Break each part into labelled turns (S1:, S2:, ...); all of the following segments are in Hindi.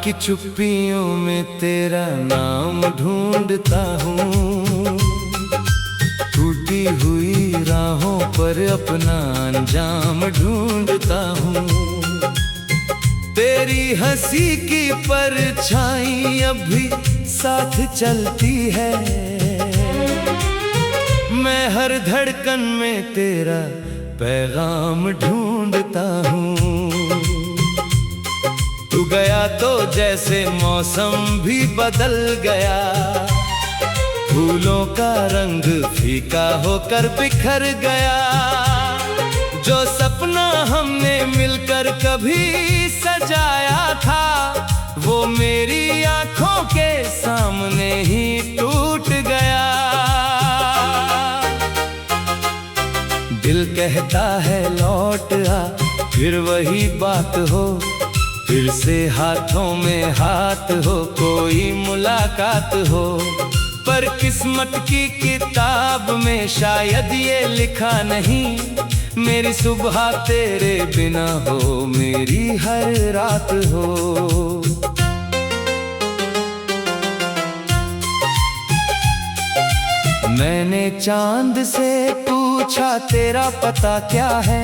S1: की चुप्पियों में तेरा नाम ढूंढता हूँ, टूटी हुई राहों पर अपना अंजाम ढूंढता हूँ। तेरी हंसी की परछाई अब भी साथ चलती है, मैं हर धड़कन में तेरा पैगाम ढूंढता हूँ। तू गया तो जैसे मौसम भी बदल गया, फूलों का रंग फीका होकर बिखर गया। जो सपना हमने मिलकर कभी सजाया था, वो मेरी आंखों के सामने ही टूट गया। दिल कहता है लौट आ, फिर वही बात हो, फिर से हाथों में हाथ हो, कोई मुलाकात हो। पर किस्मत की किताब में शायद ये लिखा नहीं, मेरी सुबह तेरे बिना हो, मेरी हर रात हो। मैंने चांद से पूछा तेरा पता क्या है,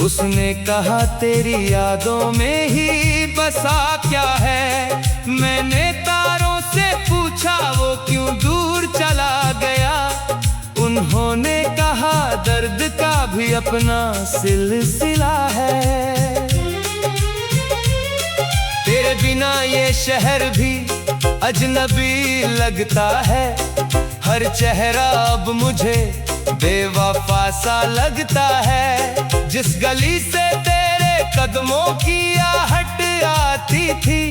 S1: उसने कहा तेरी यादों में ही बसा क्या है। मैंने तारों से पूछा वो क्यों दूर चला गया, उन्होंने कहा दर्द का भी अपना सिलसिला है। तेरे बिना ये शहर भी अजनबी लगता है, हर चेहरा अब मुझे बेवफा सा लगता है। जिस गली से तेरे कदमों की आहट आती थी,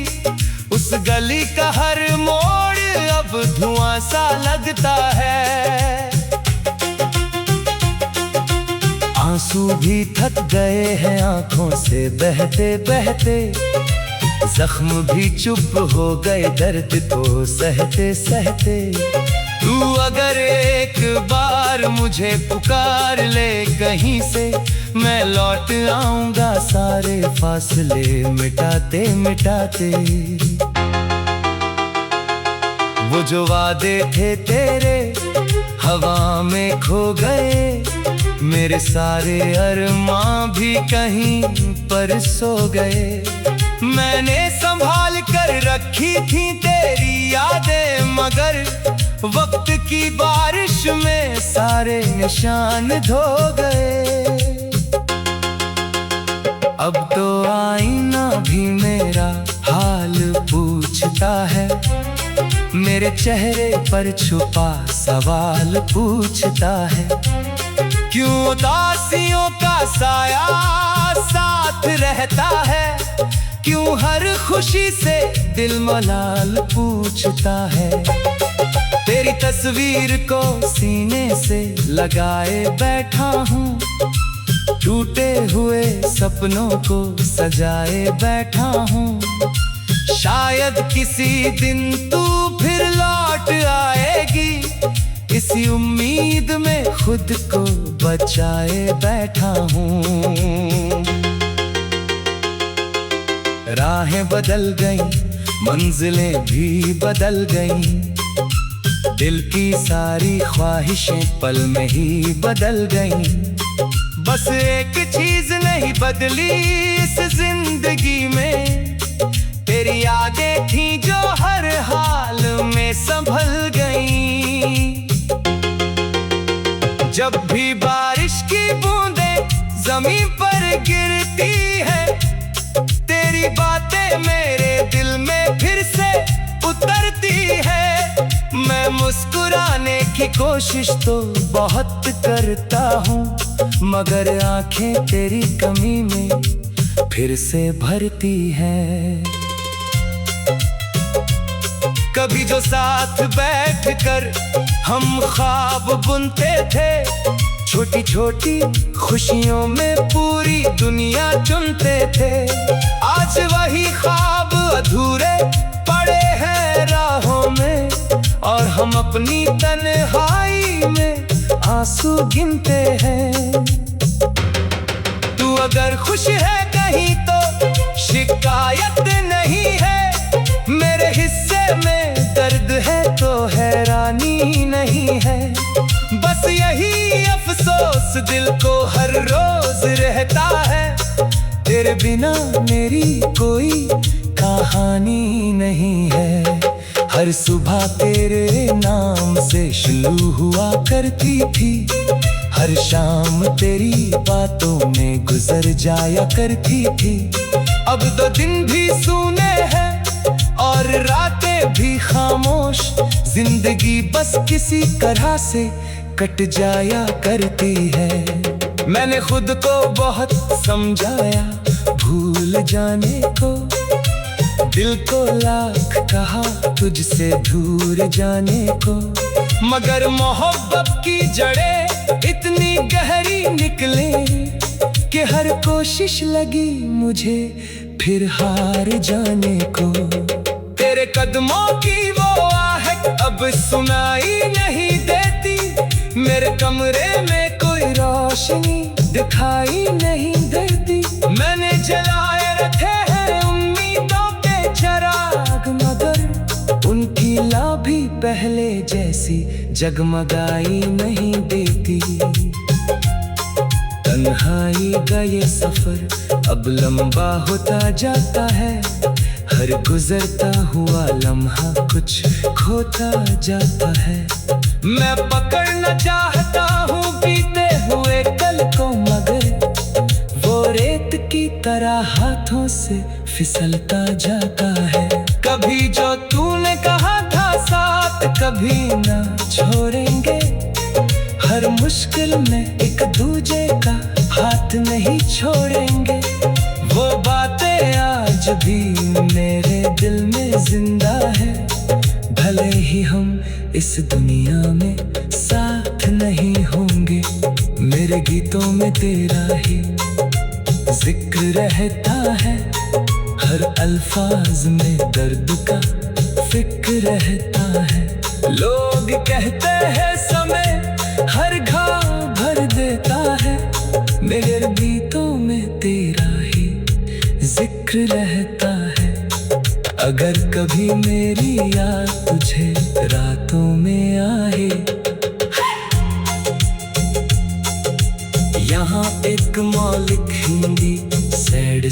S1: उस गली का हर मोड़ अब धुआं सा लगता है। आंसू भी थक गए हैं आंखों से बहते बहते, जख्म भी चुप हो गए दर्द को सहते सहते। तू अगर एक बार मुझे पुकार ले कहीं से, मैं लौट आऊंगा सारे फासले मिटाते मिटाते। वो जो वादे थे तेरे हवा में खो गए, मेरे सारे अरमां भी कहीं पर सो गए। मैंने संभाल कर रखी थी तेरी यादें, मगर वक्त की बारिश में सारे निशान धो गए। अब तो आईना भी मेरा हाल पूछता है, मेरे चेहरे पर छुपा सवाल पूछता है। क्यों उदासियों का साया साथ रहता है, क्यों हर खुशी से दिल मलाल पूछता है। तेरी तस्वीर को सीने से लगाए बैठा हूँ, टूटे हुए सपनों को सजाए बैठा हूँ। शायद किसी दिन तू फिर लौट आएगी, इसी उम्मीद में खुद को बचाए बैठा हूँ। राहें बदल गईं, मंजिलें भी बदल गईं, दिल की सारी ख्वाहिशें पल में ही बदल गईं। बस एक चीज नहीं बदली इस जिंदगी में, तेरी यादें थी जो हर हाल में संभल गईं। जब भी बारिश की बूंदें जमीन पर गिरती है, तेरी बातें मेरे दिल में फिर से उतरती है। मैं मुस्कुराने की कोशिश तो बहुत करता हूँ, मगर आंखें तेरी कमी में फिर से भरती हैं। कभी जो साथ बैठकर हम ख्वाब बुनते थे, छोटी छोटी खुशियों में पूरी दुनिया चुनते थे। आज वही ख्वाब अधूरे पड़े हैं राहों में, और हम अपनी तन्हाई में आंसू गिनते हैं। तू अगर खुश है कहीं तो शिकायत नहीं है, में दर्द है तो हैरानी नहीं है, बस यही अफसोस दिल को हर रोज रहता है। तेरे बिना मेरी कोई कहानी नहीं है। हर सुबह तेरे नाम से शुरू हुआ करती थी, हर शाम तेरी बातों में गुजर जाया करती थी। अब तो दिन भी सूने हैं और रातें भी खामोश, जिंदगी बस किसी तरह से कट जाया करती है। मैंने खुद को बहुत समझाया भूल जाने को, दिल को लाख कहा तुझसे दूर जाने को, मगर मोहब्बत की जड़ें इतनी गहरी निकले कि हर कोशिश लगी मुझे फिर हार जाने को। तेरे कदमों की वो आहट अब सुनाई नहीं देती, मेरे कमरे में कोई रोशनी दिखाई नहीं देती। मैंने जलाए रखे हैं उम्मीदों के चिराग, मगर उनकी ला भी पहले जैसी जगमगाई नहीं देती। तन्हाई का ये सफर अब लंबा होता जाता है, हर गुजरता हुआ लम्हा कुछ खोता जाता है। मैं पकड़ना चाहता हूँ बीते हुए कल को, मगर वो रेत की तरह हाथों से फिसलता जाता है। कभी जो तूने कहा था साथ कभी ना छोड़ेंगे, हर मुश्किल में एक दूजे का हाथ नहीं छोड़ेंगे। वो बातें आज भी मेरे दिल में जिंदा है, भले ही हम इस दुनिया में साथ नहीं होंगे। मेरे गीतों में तेरा ही जिक्र रहता है, हर अल्फाज में दर्द का फिक्र रहता है। लोग कहते हैं समय हर घाव भर देता है, मेरे गीतों में तेरा ही जिक्र रहता है। अगर कभी मेरी याद तुझे रातों में आए, यहाँ एक मौलिक हिंदी सैड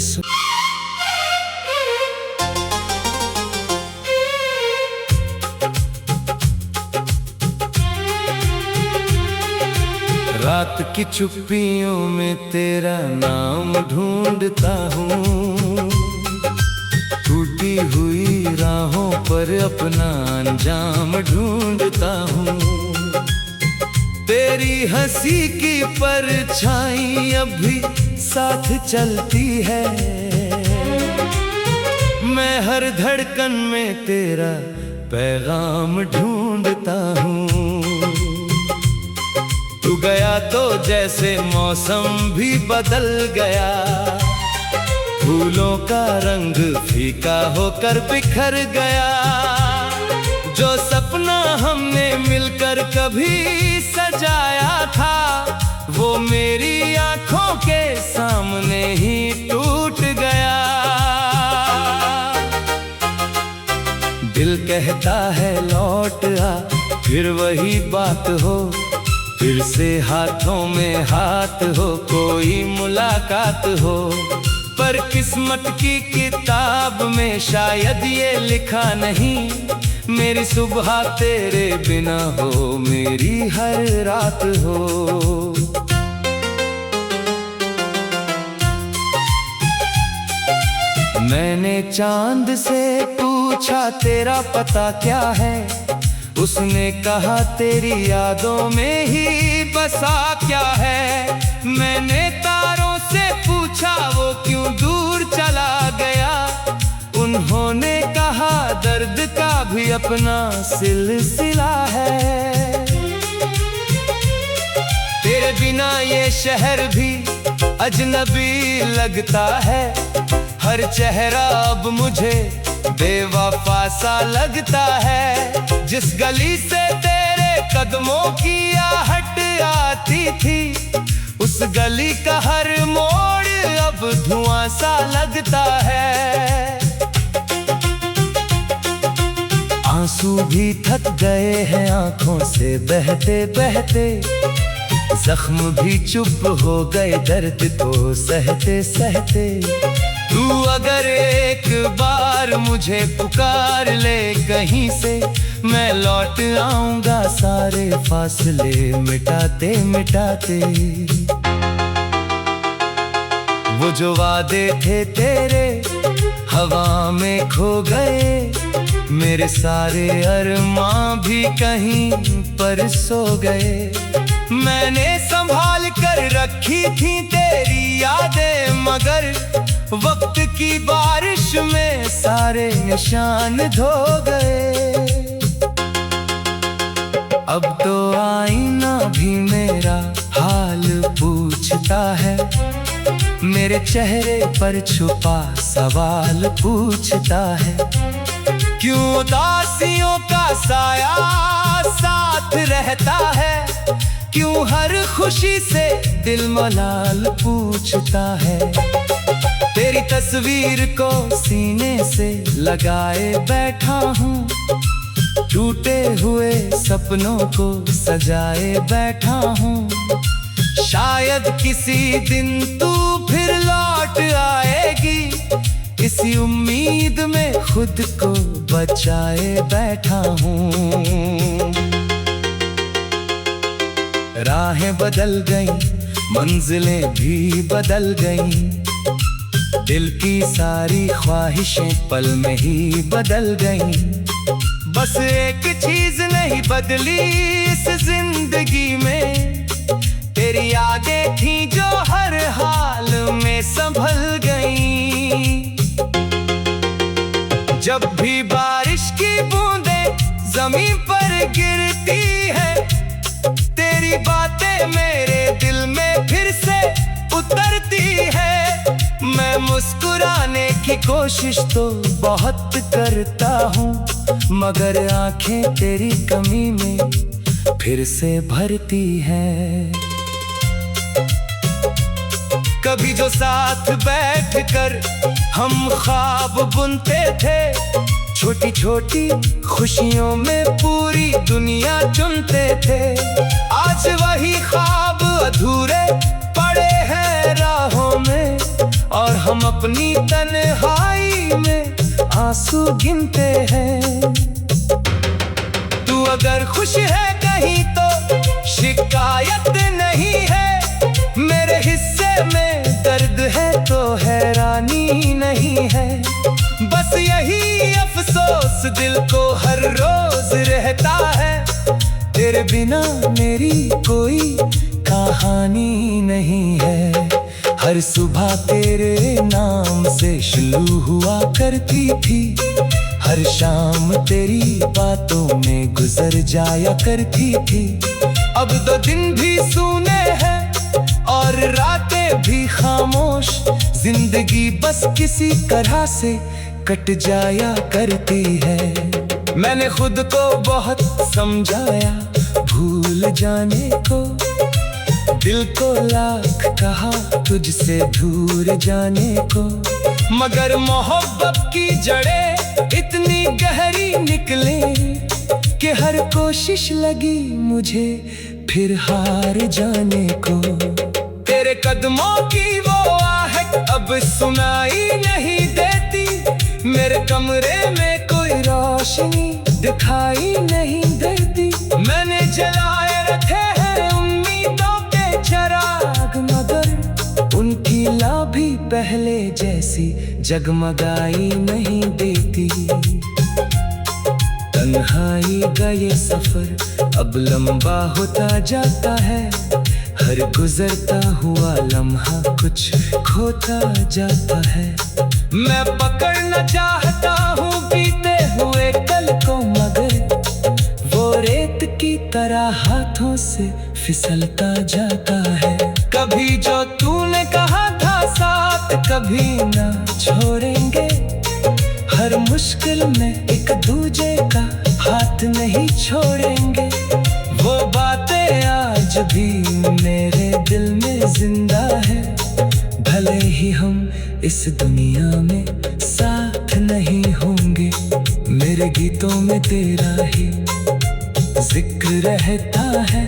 S1: रात की चुप्पियों में तेरा नाम ढूंढता हूँ, टूटी हुई राहों पर अपना अंजाम ढूंढता हूँ। तेरी हंसी की परछाई अभी साथ चलती है, मैं हर धड़कन में तेरा पैगाम ढूंढता हूँ। तू गया तो जैसे मौसम भी बदल गया, फूलों का रंग फीका होकर बिखर गया। जो सपना हमने मिलकर कभी सजाया था, वो मेरी आंखों के सामने ही टूट गया। दिल कहता है लौट आ, फिर वही बात हो, फिर से हाथों में हाथ हो, कोई मुलाकात हो। पर किस्मत की किताब में शायद ये लिखा नहीं, मेरी सुबह तेरे बिना हो, मेरी हर रात हो। मैंने चांद से पूछा तेरा पता क्या है, उसने कहा तेरी यादों में ही बसा क्या है। मैंने तारों से पूछा वो क्यों दूर चला गया, उन्होंने कहा दर्द का भी अपना सिलसिला है। तेरे बिना ये शहर भी अजनबी लगता है, हर चेहरा अब मुझे बेवफा सा लगता है। जिस गली से तेरे कदमों की आहट आती थी, उस गली का हर मोड़ अब धुआं सा लगता है। आंसू भी थक गए हैं आंखों से बहते बहते, जख्म भी चुप हो गए दर्द को सहते सहते। तू अगर एक बार मुझे पुकार ले कहीं से, मैं लौट आऊंगा सारे फासले मिटाते मिटाते। वो जो वादे थे तेरे हवा में खो गए, मेरे सारे अरमां भी कहीं पर सो गए। मैंने संभाल कर रखी थी तेरी यादें, मगर वक्त की बारिश में सारे निशान धो गए। अब तो आईना भी मेरा हाल पूछता है, मेरे चेहरे पर छुपा सवाल पूछता है। क्यों उदासियों का साया साथ रहता है, क्यों हर खुशी से दिल मलाल पूछता है। तेरी तस्वीर को सीने से लगाए बैठा हूँ, टूटे हुए सपनों को सजाए बैठा हूँ। शायद किसी दिन तू फिर लौट आएगी, इसी उम्मीद में खुद को बचाए बैठा हूँ। राहें बदल गईं, मंजिलें भी बदल गईं, दिल की सारी ख्वाहिशें पल में ही बदल गईं। बस एक चीज नहीं बदली इस जिंदगी में, तेरी यादें थी जो हर हाल में संभल गईं। जब भी बारिश की बूंदें जमीन पर गिरती है, तेरी बातें मेरे दिल में फिर से उतरती है। मैं मुस्कुराने की कोशिश तो बहुत करता हूँ, मगर आंखें तेरी कमी में फिर से भरती हैं। कभी जो साथ बैठकर हम ख्वाब बुनते थे, छोटी छोटी खुशियों में पूरी दुनिया चुनते थे। आज वही ख्वाब अधूरे पड़े हैं राहों में, और हम अपनी तन्हाई में आंसू गिनते हैं। तू अगर खुश है कहीं तो शिकायत नहीं है, मेरे हिस्से में दर्द है तो हैरानी नहीं है। बस यही अफसोस दिल को हर रोज रहता है, तेरे बिना मेरी कोई कहानी नहीं है। हर सुबह तेरे नाम से शुरू हुआ करती थी, हर शाम तेरी बातों में गुजर जाया करती थी। अब तो दिन भी सूने हैं और रातें भी खामोश, जिंदगी बस किसी तरह से कट जाया करती है। मैंने खुद को बहुत समझाया भूल जाने को, दिल को लाख कहा तुझसे दूर जाने को, मगर मोहब्बत की जड़ें इतनी गहरी निकले कि हर कोशिश लगी मुझे फिर हार जाने को। तेरे कदमों की वो आहट अब सुनाई नहीं देती, मेरे कमरे में कोई रोशनी दिखाई नहीं देती। मैंने जलाए रखे हैं उम्मीदों के चिराग, मगर उनकी ला भी पहले जैसी जगमगाई नहीं देती। तन्हाई का ये सफर अब लंबा होता जाता है, हर गुजरता हुआ लम्हा कुछ खोता जाता है। मैं पकड़ना चाहता हूँ बीते हुए कल को, मगर वो रेत की तरह हाथों से फिसलता जाता है। कभी जो तूने कहा था साथ कभी ना छोड़ेंगे, हर मुश्किल में एक दूजे का हाथ नहीं छोड़ेंगे। वो बातें आज भी मेरे दिल में जिंदा है, भले ही हम इस दुनिया में साथ नहीं होंगे। मेरे मेरे गीतों में तेरा ही जिक्र रहता है,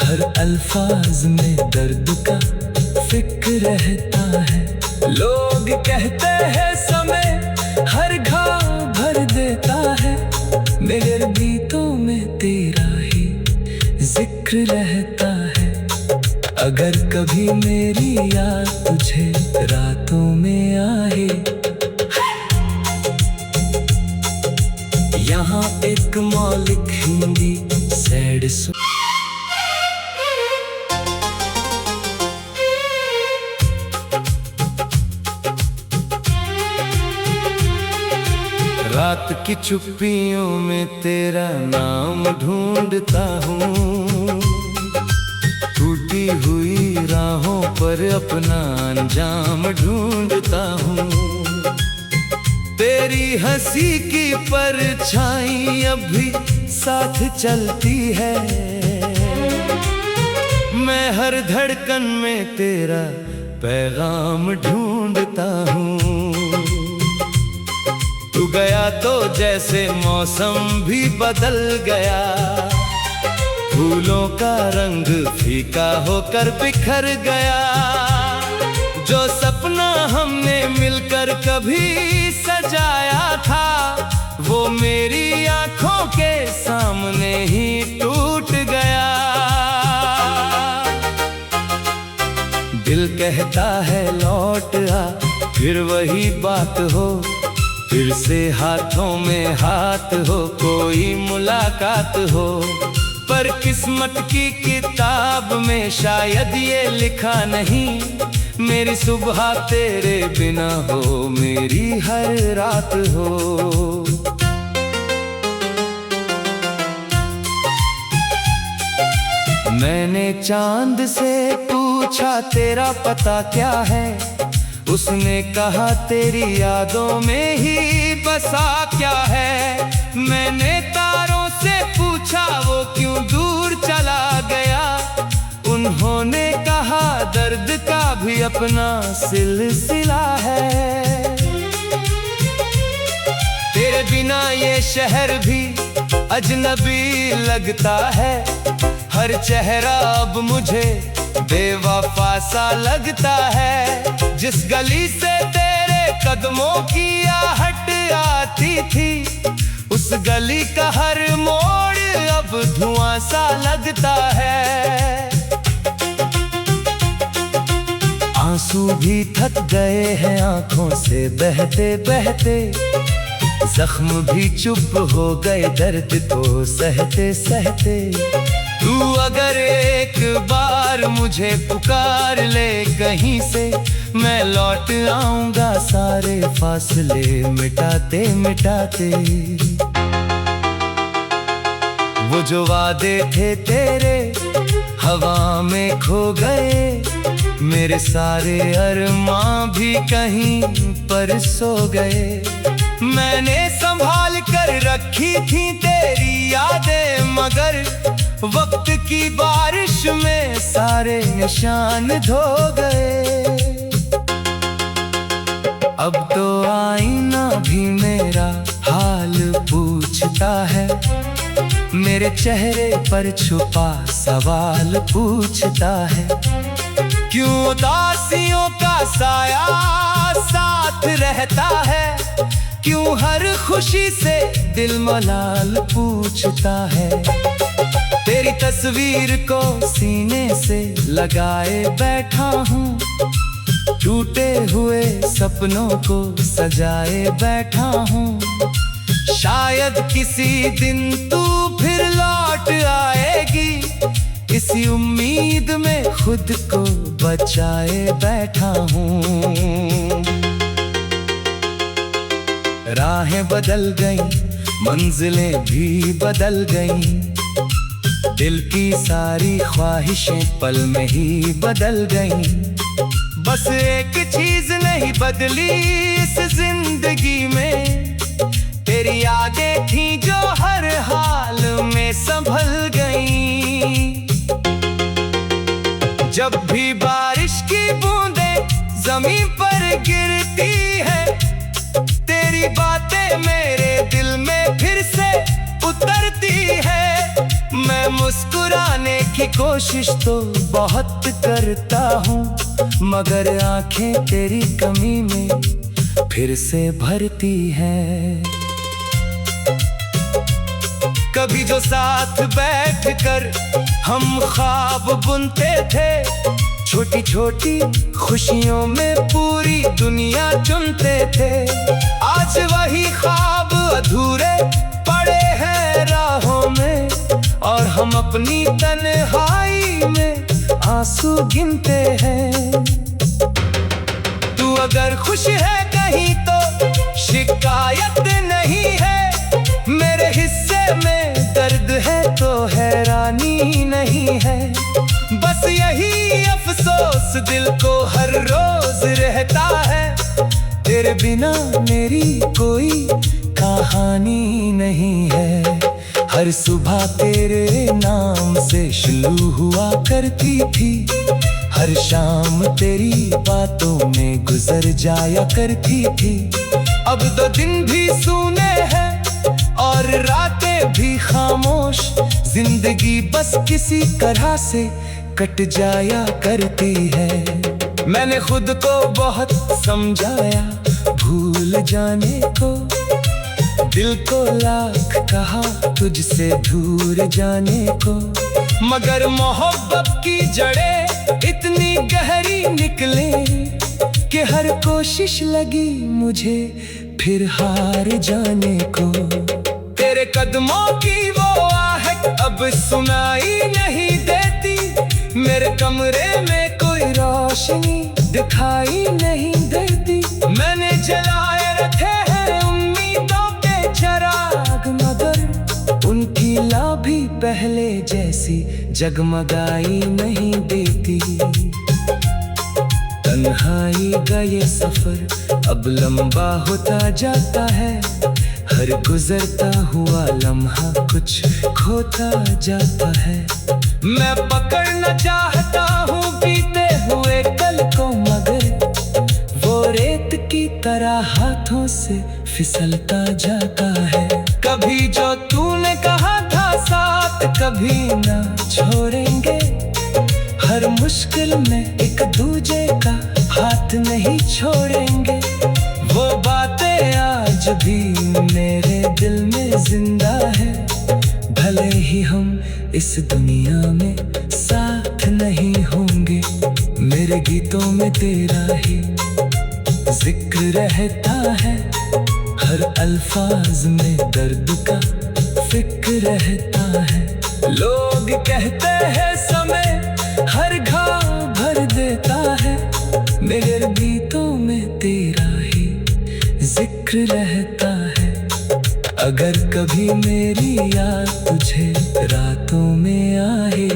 S1: हर अल्फाज में दर्द का फिक्र रहता है। लोग कहते हैं समय हर घाव भर देता है, मेरे गीतों में तेरा ही जिक्र रहता है। अगर कभी मेरी याद तुझे रातों में आए, यहाँ एक मौलिक हिंदी सैड सॉन्ग। रात की चुप्पियों में तेरा नाम ढूंढता हूँ, टूटी हुई राहों पर अपना अंजाम ढूंढता हूँ। तेरी हंसी की परछाई अब भी साथ चलती है, मैं हर धड़कन में तेरा पैगाम ढूंढता हूँ। तू गया तो जैसे मौसम भी बदल गया, फूलों का रंग फीका होकर बिखर गया। जो सपना हमने मिलकर कभी सजाया था, वो मेरी आंखों के सामने ही टूट गया। दिल कहता है लौट आ, फिर वही बात हो, फिर से हाथों में हाथ हो, कोई मुलाकात हो। पर किस्मत की किताब में शायद ये लिखा नहीं, मेरी सुबह तेरे बिना हो, मेरी हर रात हो। मैंने चांद से पूछा तेरा पता क्या है, उसने कहा तेरी यादों में ही बसा क्या है। मैंने तारों से पूछा वो क्यों दूर चला गया, उन्होंने कहा दर्द का भी अपना सिलसिला है। तेरे बिना ये शहर भी अजनबी लगता है, हर चेहरा अब मुझे बेवफा सा लगता है। जिस गली से तेरे कदमों की आहट आती थी, उस गली का हर मोड़ अब धुआं सा लगता है। आंसू भी थक गए हैं आंखों से बहते बहते, जख्म भी चुप हो गए दर्द को सहते सहते। तू अगर एक बार मुझे पुकार ले कहीं से, मैं लौट आऊंगा सारे फासले मिटाते मिटाते। वो जो वादे थे तेरे हवा में खो गए, मेरे सारे अरमां भी कहीं पर सो गए। मैंने संभाल कर रखी थी तेरी यादें, मगर वक्त की बारिश में सारे निशान धो गए। अब तो आईना भी मेरा हाल पूछता है, मेरे चेहरे पर छुपा सवाल पूछता है। क्यों उदासियों का साया साथ रहता है, क्यों हर खुशी से दिल मलाल पूछता है। तेरी तस्वीर को सीने से लगाए बैठा हूँ, टूटे हुए सपनों को सजाए बैठा हूँ। शायद किसी दिन तू फिर लौट आएगी, इसी उम्मीद में खुद को बचाए बैठा हूँ। राहें बदल गईं, मंजिलें भी बदल गईं, दिल की सारी ख्वाहिशें पल में ही बदल गईं। बस एक चीज नहीं बदली इस जिंदगी में, तेरी यादें थी जो हर हाल में संभल गईं। जब भी बारिश की बूंदें जमीन पर गिरती है, तेरी तेरी बातें मेरे दिल में फिर से उतरती है। मैं मुस्कुराने की कोशिश तो बहुत करता हूँ, मगर आंखें तेरी कमी में फिर से भरती है। कभी जो साथ बैठकर हम ख्वाब बुनते थे, छोटी छोटी खुशियों में पूरी दुनिया चुनते थे, आज वही ख्वाब अधूरे पड़े हैं राहों में, और हम अपनी तन्हाई में आंसू गिनते हैं। तू अगर खुश है कहीं तो शिकायत नहीं है, मेरे हिस्से में दर्द है तो हैरानी नहीं है। बस यही अफसोस दिल को हर रोज रहता है, तेरे बिना मेरी कोई कहानी नहीं है। हर सुबह तेरे नाम से शुरू हुआ करती थी, हर शाम तेरी बातों में गुजर जाया करती थी। अब तो दिन भी सूने हैं और रातें भी खामोश, जिंदगी बस किसी तरह से कट जाया करती है। मैंने खुद को बहुत समझाया भूल जाने को, दिल को लाख कहा तुझसे दूर जाने को, मगर मोहब्बत की जड़ें इतनी गहरी निकले कि हर कोशिश लगी मुझे फिर हार जाने को। तेरे कदमों की वो आहट अब सुनाई नहीं देती, मेरे कमरे में कोई रोशनी दिखाई नहीं देती। मैंने जलाए रखे हैं उम्मीदों के चिराग, मगर उनकी ला भी पहले जैसी जगमगाई नहीं देती। तन्हाई का ये सफर अब लंबा होता जाता है, हर गुजरता हुआ लम्हा कुछ खोता जाता है। मैं पकड़ना चाहता हूँ बीते हुए कल को, मगर वो रेत की तरह हाथों से फिसलता जाता है। कभी जो तूने कहा था साथ कभी ना छोड़ेंगे, हर मुश्किल में एक दूजे का हाथ नहीं छोड़ेंगे। वो बातें आज भी मेरे दिल में जिंदा है, भले ही हम इस दुनिया में साथ नहीं होंगे। मेरे गीतों में तेरा ही जिक्र रहता है, हर अल्फाज में दर्द का फिक्र रहता है। लोग कहते हैं समय हर घाव भर देता है, मेरे गीतों में तेरा ही जिक्र रहता है। अगर कभी मेरी याद तुझे रातों में आए,